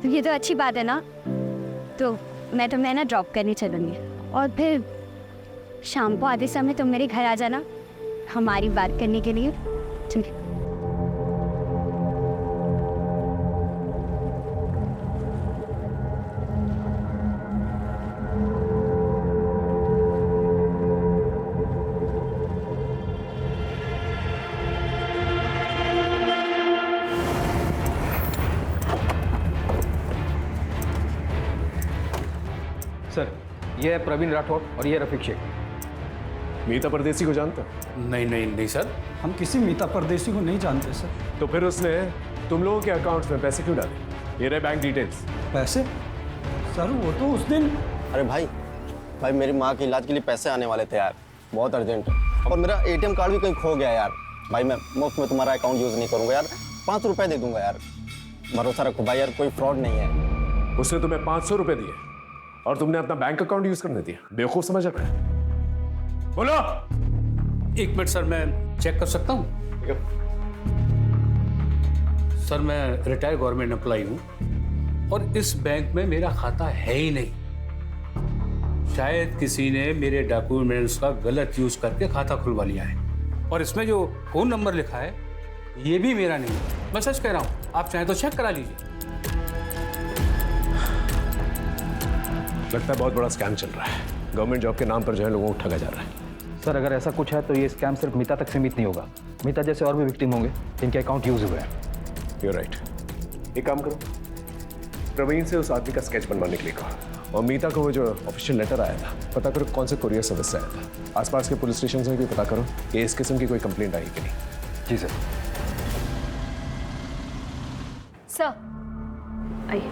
Speaker 2: तो ये तो अच्छी बात है ना। तो मैं तुम्हें ना ड्रॉप करने चलूँगी और फिर शाम को आधे समय तुम मेरे घर आ जाना हमारी बात करने के लिए। ठीक है?
Speaker 8: सर, ये है प्रवीण राठौर और ये रफीक शेख।
Speaker 5: मीता परदेसी को जानते हो?
Speaker 3: नहीं सर, हम किसी मीता परदेसी को नहीं जानते सर।
Speaker 5: तो फिर उसने तुम लोगों के अकाउंट्स में पैसे क्यों डाले? ये रहे बैंक डिटेल्स।
Speaker 3: पैसे? सर वो तो उस दिन।
Speaker 18: अरे भाई मेरी माँ के इलाज के लिए पैसे आने वाले थे यार, बहुत अर्जेंट है। और मेरा ATM कार्ड भी कहीं खो गया यार। भाई मैं मुफ्त में तुम्हारा अकाउंट यूज़ नहीं करूँगा यार, 5 रुपये दे दूंगा यार। भरोसा रखो भाई यार, कोई फ्रॉड नहीं है।
Speaker 5: उसने तुम्हें 500 रुपये दिए और तुमने अपना बैंक अकाउंट यूज करने दिया? बेवकूफ समझ रहा है? बोलो।
Speaker 19: 1 मिनट सर, मैं चेक कर सकता हूँ? सर, मैं रिटायर्ड गवर्नमेंट एम्प्लॉई हूँ और इस बैंक में मेरा खाता है ही नहीं। शायद किसी ने मेरे डॉक्यूमेंट्स का गलत यूज करके खाता खुलवा लिया है और इसमें जो फोन नंबर लिखा है ये भी मेरा नहीं है। मैं सच कह रहा हूँ, आप चाहें तो चेक करा लीजिए।
Speaker 5: लगता है बहुत बड़ा स्कैम चल रहा है। गवर्नमेंट जॉब के नाम पर जो है लोगों को ठगा जा रहा है।
Speaker 8: सर, अगर ऐसा कुछ है तो ये स्कैम सिर्फ मीता तक सीमित नहीं होगा। मीता जैसे और भी विक्टिम होंगे जिनके अकाउंट यूज हुए हैं।
Speaker 5: You're right. एक काम करो, प्रवीण से उस आदमी का स्केच बनवाने के लिए कहो और मीता को वो जो ऑफिशियल लेटर आया था पता करो कौन से कुरियर सर्विस से आया था। आसपास के पुलिस स्टेशन में भी पता करो कि इस किस्म की कोई कंप्लेंट आई कि नहीं।
Speaker 8: जी सर।
Speaker 6: सर आइए।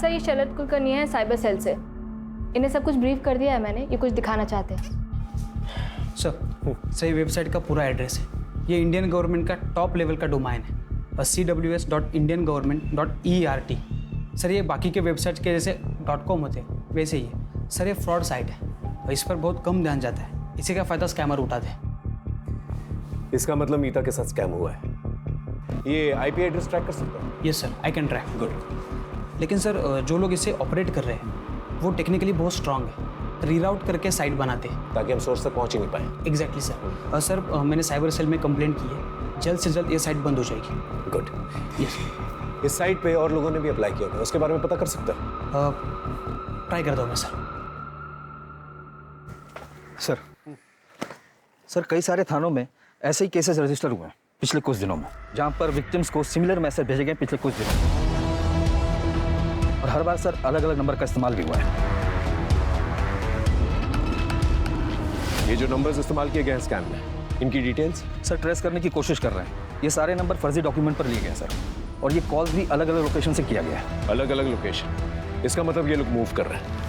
Speaker 6: सर, ये शरद कुलकर्णी है साइबर सेल से। इन्हें सब कुछ ब्रीफ कर दिया है मैंने, ये कुछ दिखाना चाहते हैं।
Speaker 17: सर, सही वेबसाइट का पूरा एड्रेस है। ये इंडियन गवर्नमेंट का टॉप लेवल का डोमाइन है, बस cws.indiangovernment.ert। सर, ये बाकी के वेबसाइट के जैसे .com होते हैं वैसे ही है। सर, ये फ्रॉड साइट है और इस पर बहुत कम ध्यान जाता है। इसी का फ़ायदा स्कैमर उठाते हैं।
Speaker 5: इसका मतलब मीता के साथ स्कैम हुआ है। ये IP एड्रेस ट्रैक कर सकते हो?
Speaker 17: Yes sir, I can track. Good. लेकिन सर, जो लोग इसे ऑपरेट कर रहे हैं वो टेक्निकली बहुत स्ट्रांग है, रीराउट करके साइट बनाते हैं
Speaker 5: ताकि हम सोर्स तक पहुंच ही नहीं पाए।
Speaker 17: Exactly sir. सर, मैंने साइबर सेल में कंप्लेंट की है, जल्द से जल्द ये साइट बंद हो जाएगी।
Speaker 5: गुड।
Speaker 17: यस।
Speaker 5: इस साइट पे और लोगों ने भी अप्लाई किया था, उसके बारे में पता कर सकते हो?
Speaker 17: ट्राई करता हूँ मैं सर।
Speaker 8: सर, कई सारे थानों में ऐसे ही केसेस रजिस्टर हुए हैं पिछले कुछ दिनों में, जहां पर विक्टिम्स को सिमिलर मैसेज भेजे गए पिछले कुछ दिनों में। और हर बार सर अलग अलग नंबर का इस्तेमाल भी हुआ है।
Speaker 5: ये जो नंबर्स इस्तेमाल किए गए हैं स्कैम में, इनकी डिटेल्स
Speaker 8: सर ट्रेस करने की कोशिश कर रहे हैं। ये सारे नंबर फर्जी डॉक्यूमेंट पर लिए गए हैं सर, और ये कॉल्स भी अलग अलग लोकेशन से किया गया है।
Speaker 5: अलग अलग लोकेशन, इसका मतलब ये लोग मूव कर रहे हैं,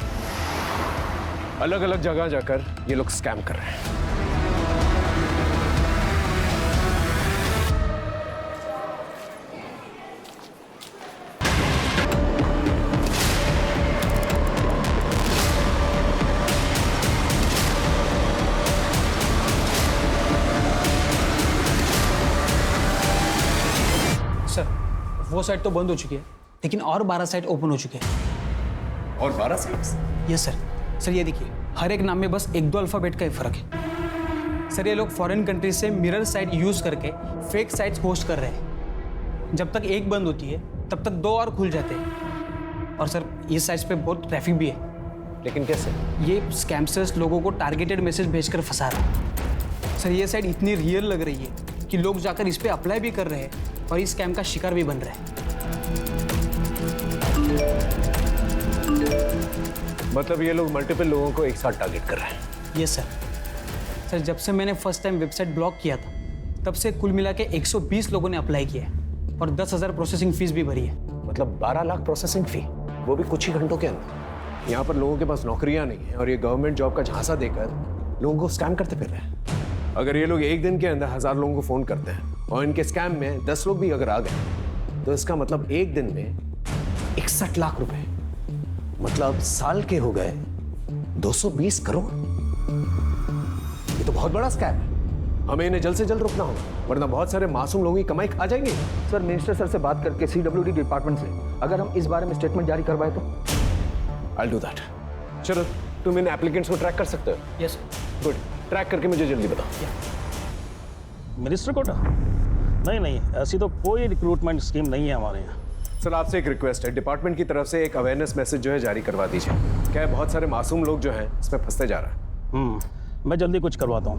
Speaker 5: अलग अलग जगह जाकर ये लोग स्कैम कर रहे हैं।
Speaker 17: सर वो साइट तो बंद हो चुकी है, लेकिन और 12 साइट ओपन हो चुके हैं।
Speaker 5: और 12 साइट्स?
Speaker 17: Yes sir. सर ये देखिए, हर एक नाम में बस 1-2 अल्फ़ाबेट का ही फर्क है। सर ये लोग फॉरेन कंट्रीज से मिरर साइट यूज़ करके फेक साइट्स होस्ट कर रहे हैं। जब तक एक बंद होती है तब तक 2 और खुल जाते हैं। और सर ये साइट्स पे बहुत ट्रैफिक भी है।
Speaker 5: लेकिन कैसे?
Speaker 17: ये स्कैमर्स लोगों को टारगेटेड मैसेज भेजकर फंसा रहा है। सर ये साइट इतनी रियल लग रही है कि लोग जाकर इस पर अप्लाई भी कर रहे हैं और इस स्कैम का शिकार भी बन रहे हैं।
Speaker 5: मतलब ये लोग मल्टीपल लोगों को एक साथ टारगेट कर रहे हैं?
Speaker 17: Yes sir. सर जब से मैंने फर्स्ट टाइम वेबसाइट ब्लॉक किया था तब से कुल मिला के 120 लोगों ने अप्लाई किया है और 10,000 प्रोसेसिंग फीस भी भरी है।
Speaker 5: मतलब 12 लाख प्रोसेसिंग फी, वो भी कुछ ही घंटों के अंदर। यहाँ पर लोगों के पास नौकरियां नहीं है और ये गवर्नमेंट जॉब का झांसा देकर लोगों को स्कैम करते फिर रहे हैं। अगर ये लोग एक दिन के अंदर 1000 लोगों को फोन करते हैं और इनके स्कैम में 10 लोग भी अगर आ गए तो इसका मतलब एक दिन में 61 लाख रुपए, मतलब साल के हो गए 220 करोड़। ये तो बहुत बड़ा स्कैम है। हमें इन्हें जल्द से जल्द रोकना होगा, वरना बहुत सारे मासूम लोगों की कमाई खा जाएंगे।
Speaker 8: सर मिनिस्टर सर से बात करके CWD डिपार्टमेंट से अगर हम इस बारे में स्टेटमेंट जारी करवाए तो।
Speaker 5: I'll do that. चलो तुम इन एप्लीकेंट्स को ट्रैक कर सकते हो?
Speaker 17: यस।
Speaker 5: गुड, ट्रैक करके मुझे जल्दी बताओ।
Speaker 20: मिनिस्टर कोटा? नहीं, ऐसी तो कोई रिक्रूटमेंट स्कीम नहीं है हमारे यहाँ।
Speaker 5: सर आपसे एक रिक्वेस्ट है, डिपार्टमेंट की तरफ से एक अवेयरनेस मैसेज जो है जारी करवा दीजिए। क्या है, बहुत सारे मासूम लोग जो हैं इसमें फंसते जा रहे हैं।
Speaker 20: मैं जल्दी कुछ करवाता हूँ।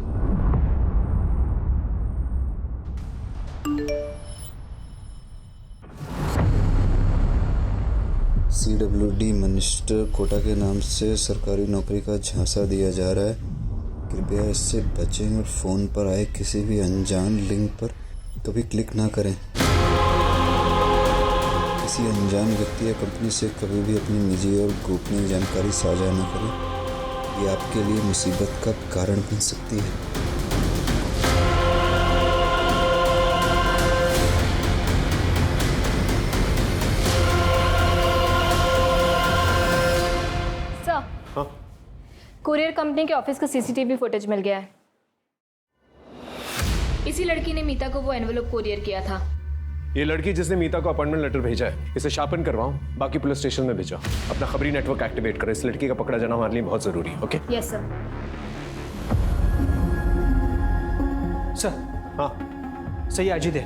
Speaker 12: CWD मिनिस्टर कोटा के नाम से सरकारी नौकरी का झांसा दिया जा रहा है। कृपया इससे बचें और फ़ोन पर आए किसी भी अनजान लिंक पर कभी क्लिक ना करें। किसी अनजान व्यक्ति या कंपनी से कभी भी अपनी निजी और गोपनीय जानकारी साझा न करें। ये आपके लिए मुसीबत का कारण बन सकती है।
Speaker 6: कुरियर कंपनी के ऑफिस का CCTV फुटेज मिल गया है। इसी लड़की ने मीता को वो एनवेलप कुरियर किया था।
Speaker 5: ये लड़की जिसने मीता को अपॉइंटमेंट लेटर भेजा है, इसे शार्पन करवाओ, बाकी पुलिस स्टेशन में भेजो। अपना खबरी नेटवर्क एक्टिवेट करो। इस लड़की का पकड़ा जाना हमारे लिए बहुत जरूरी है। ओके?
Speaker 6: Yes sir.
Speaker 17: सर
Speaker 5: हाँ
Speaker 17: सही अजीत है,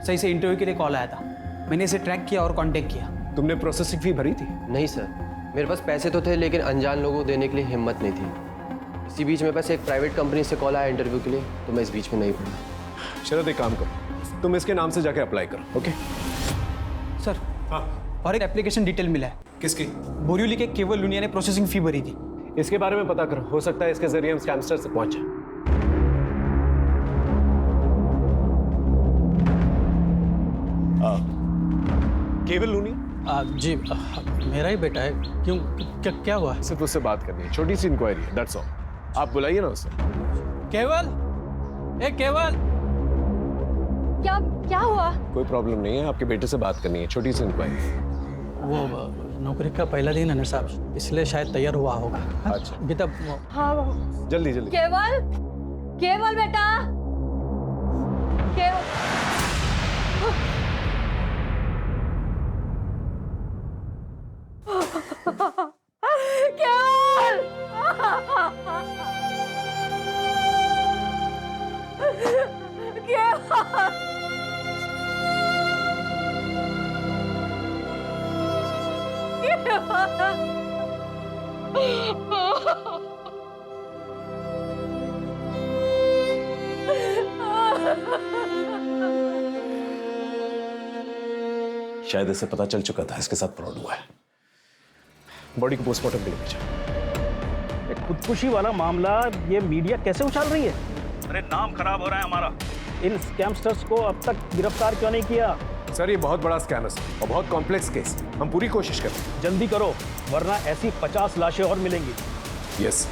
Speaker 17: सही से इंटरव्यू के लिए कॉल आया था। मैंने इसे ट्रैक किया और कांटेक्ट किया।
Speaker 5: तुमने प्रोसेसिंग फी भरी थी?
Speaker 21: नहीं सर, मेरे पास पैसे तो थे लेकिन अनजान लोगों को देने के लिए हिम्मत नहीं थी। इसी बीच में बस एक प्राइवेट कंपनी से कॉल आया इंटरव्यू के लिए, तो मैं इस बीच में नहीं पड़ा।
Speaker 5: शरद एक काम करो, तुम इसके नाम से जाके अप्लाई करो। Okay
Speaker 17: sir? हाँ। और एक एप्लीकेशन डिटेल मिला है।
Speaker 5: किसकी?
Speaker 17: बोरिवली के केवल लुनिया ने प्रोसेसिंग फी भरी थी।
Speaker 5: इसके बारे में पता करो, हो सकता है इसके जरिए हम स्कैमस्टर से पहुंच जाए। केवल लूनिया?
Speaker 21: जी मेरा ही बेटा है। क्यों, क्या हुआ?
Speaker 5: सिर्फ उससे बात करनी है, छोटी सी इंक्वायरी है, दैट्स ऑल। आप बुलाइए ना उसे।
Speaker 3: केवल, ए केवल,
Speaker 6: क्या हुआ?
Speaker 5: कोई प्रॉब्लम नहीं है, आपके बेटे से बात करनी है, छोटी सी इंक्वायरी।
Speaker 21: वो नौकरी का पहला दिन है ना साहब, इसलिए शायद तैयार हुआ होगा।
Speaker 5: अच्छा
Speaker 21: बेटा।
Speaker 6: हाँ
Speaker 5: जल्दी।
Speaker 6: केवल बेटा,
Speaker 5: शायद इसे पता चल चुका था इसके साथ फ्रॉड हुआ है। बॉडी को पोस्टमार्टम के लिए भेजा।
Speaker 20: खुदकुशी वाला मामला ये मीडिया कैसे उछाल रही है? अरे नाम खराब हो रहा है हमारा। इन स्कैमस्टर्स को अब तक गिरफ्तार क्यों नहीं किया?
Speaker 5: सर ये बहुत बड़ा स्कैम है और बहुत कॉम्प्लेक्स केस, हम पूरी कोशिश करें।
Speaker 20: जल्दी करो वरना ऐसी 50 लाशें और मिलेंगी।
Speaker 5: यस।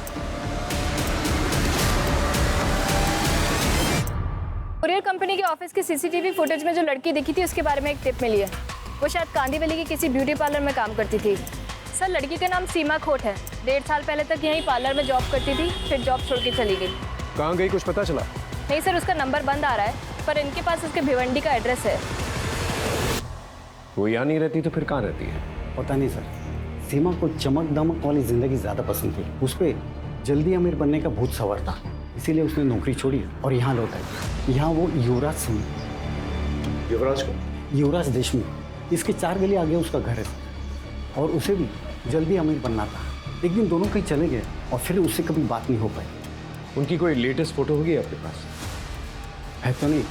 Speaker 6: कुरियर कंपनी के ऑफिस की सीसीटीवी फुटेज में जो लड़की दिखी थी उसके बारे में एक टिप मिली है। वो शायद कांदीवली की किसी ब्यूटी पार्लर में काम करती थी। सर लड़की का नाम सीमा खोट है। 1.5 साल पहले तक यहीं पार्लर में जॉब करती थी, फिर जॉब छोड़ के चली गई।
Speaker 5: कहाँ गई कुछ पता चला?
Speaker 6: नहीं सर, उसका नंबर बंद आ रहा है, पर इनके पास उसके भिवंडी का एड्रेस है।
Speaker 5: वो यहाँ नहीं रहती तो फिर कहाँ रहती है?
Speaker 9: पता नहीं सर, सीमा को चमक दमक वाली जिंदगी ज़्यादा पसंद थी। उस पर जल्दी अमीर बनने का भूत सवार था, इसीलिए उसने नौकरी छोड़ी और यहाँ लौट आई। यहाँ वो युवराज सिंह,
Speaker 5: युवराज को?
Speaker 9: युवराज देशमुख, इसके 4 गली आगे उसका घर है और उसे भी जल्दी अमीर बनना था। एक दिन दोनों कहीं चले गए और फिर उससे कभी बात नहीं हो पाई।
Speaker 5: उनकी कोई लेटेस्ट फोटो होगी आपके पास?
Speaker 9: है तो नहीं,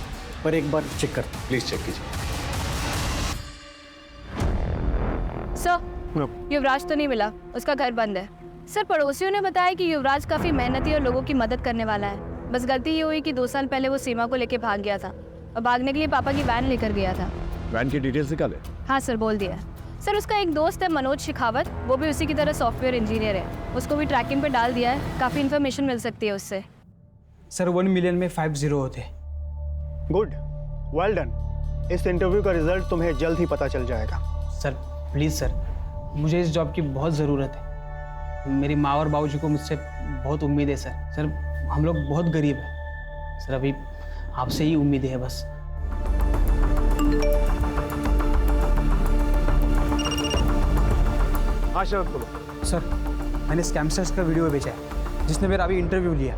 Speaker 9: पर एक बार चेक करता।
Speaker 5: प्लीज चेक कीजिए।
Speaker 6: सर युवराज तो नहीं मिला, उसका घर बंद है। सर पड़ोसियों ने बताया कि युवराज काफ़ी मेहनती और लोगों की मदद करने वाला है। बस गलती ये हुई कि 2 साल पहले वो सीमा को लेके भाग गया था और भागने के लिए पापा की वैन लेकर गया था।
Speaker 5: वैन की डिटेल्स निकाले?
Speaker 6: हाँ सर, बोल दिया। सर उसका एक दोस्त है मनोज शेखावत, वो भी उसी की तरह सॉफ्टवेयर इंजीनियर है। उसको भी ट्रैकिंग पे डाल दिया है, काफ़ी इन्फॉर्मेशन मिल सकती है उससे।
Speaker 17: सर 1 मिलियन में 5 0 होते।
Speaker 22: Good, well done. इस इंटरव्यू का रिजल्ट तुम्हें जल्द ही पता चल जाएगा।
Speaker 17: सर प्लीज़ सर, मुझे इस जॉब की बहुत ज़रूरत है। मेरी माँ और बाबूजी को मुझसे बहुत उम्मीद है सर। सर हम लोग बहुत गरीब हैं सर, अभी आपसे ही उम्मीद है बस।
Speaker 5: हाँ शरद बोलो।
Speaker 17: सर मैंने स्कैमस्टर्स का वीडियो भेजा है जिसने मेरा अभी इंटरव्यू लिया।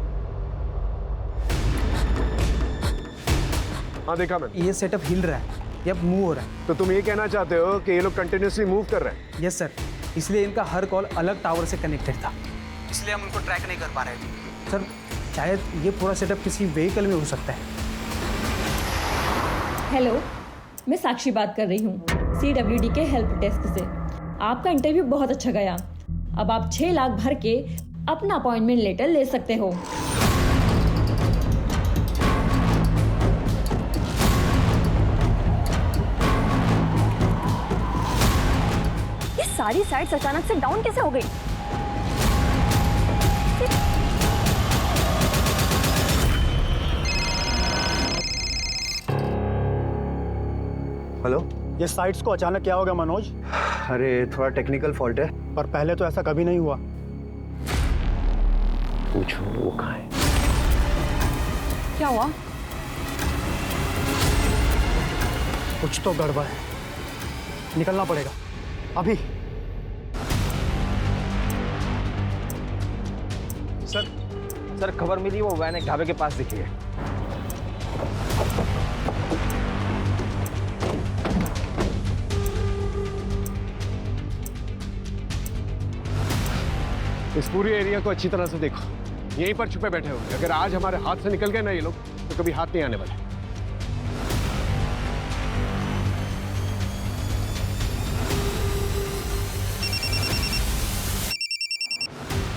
Speaker 5: हाँ देखा मैंने।
Speaker 17: ये सेटअप हिल रहा है, ये अब मूव हो रहा है।
Speaker 5: तो तुम ये कहना चाहते हो कि ये लोग कंटिन्यूसली मूव कर रहे हैं?
Speaker 17: यस सर, इसलिए इनका हर कॉल अलग टावर से कनेक्टेड था, इसलिए हम उनको ट्रैक नहीं कर पा रहे थे। सर शायद ये पूरा सेटअप किसी व्हीकल में हो सकता है।
Speaker 11: हेलो, मैं साक्षी बात कर रही हूँ CWD के हेल्प डेस्क से। आपका इंटरव्यू बहुत अच्छा गया। अब आप 6 लाख भर के अपना अपॉइंटमेंट लेटर ले सकते हो।
Speaker 4: ये सारी साइट्स अचानक से डाउन कैसे हो गई?
Speaker 8: हेलो,
Speaker 22: ये साइट्स को अचानक क्या होगा मनोज?
Speaker 8: अरे थोड़ा टेक्निकल फॉल्ट है।
Speaker 22: पर पहले तो ऐसा कभी नहीं हुआ।
Speaker 8: पूछो वो कहाँ है?
Speaker 4: क्या हुआ?
Speaker 22: कुछ तो गड़बड़ है, निकलना पड़ेगा अभी।
Speaker 8: सर खबर मिली, वो वैन एक ढाबे के पास दिखी है।
Speaker 5: इस पूरे एरिया को अच्छी तरह से देखो, यहीं पर छुपे बैठे होंगे। अगर आज हमारे हाथ से निकल गए ना ये लोग तो कभी हाथ नहीं आने वाले।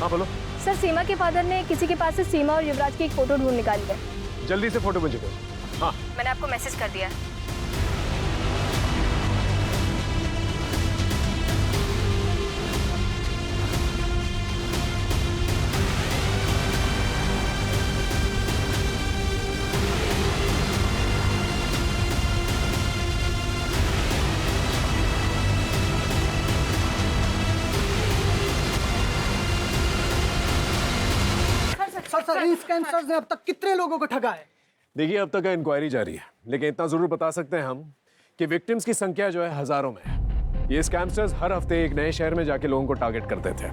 Speaker 5: हाँ बोलो।
Speaker 6: सर सीमा के फादर ने किसी के पास से सीमा और युवराज की एक फ़ोटो ढूंढ निकाली है।
Speaker 5: जल्दी से फोटो मुझे भेजो। हाँ
Speaker 6: मैंने आपको मैसेज कर दिया है।
Speaker 22: सर इन स्कैमस्टर्स ने अब तक कितने लोगों को ठगा है?
Speaker 5: देखिए अब तक इंक्वायरी जारी है, लेकिन इतना जरूर बता सकते हैं हम कि विक्टिम्स की संख्या जो है हजारों में है। ये स्कैमस्टर्स हर हफ्ते एक नए शहर में जाके लोगों को टारगेट करते थे।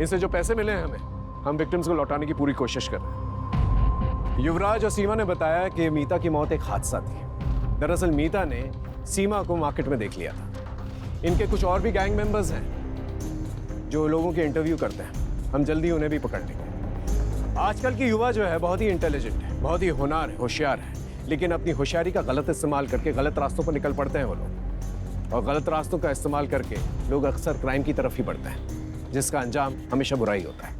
Speaker 5: इनसे जो पैसे मिले हैं हमें, हम विक्टिम्स को लौटाने की पूरी कोशिश कर रहे हैं। युवराज और सीमा ने बताया कि मीता की मौत एक हादसा थी। दरअसल मीता ने सीमा को मार्केट में देख लिया था। इनके कुछ और भी गैंग मेंबर्स हैं जो लोगों के इंटरव्यू करते हैं। हम जल्दी उन्हें भी पकड़ लेंगे। आजकल की युवा जो है बहुत ही इंटेलिजेंट है, बहुत ही होनहार है, होशियार है, लेकिन अपनी होशियारी का गलत इस्तेमाल करके गलत रास्तों पर निकल पड़ते हैं वो लोग। और गलत रास्तों का इस्तेमाल करके लोग अक्सर क्राइम की तरफ ही बढ़ते हैं, जिसका अंजाम हमेशा बुराई होता है।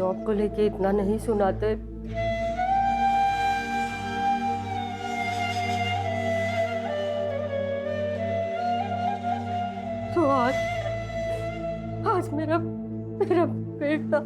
Speaker 2: जॉब को लेके इतना नहीं सुनाते तो आज मेरा मेरा बेटा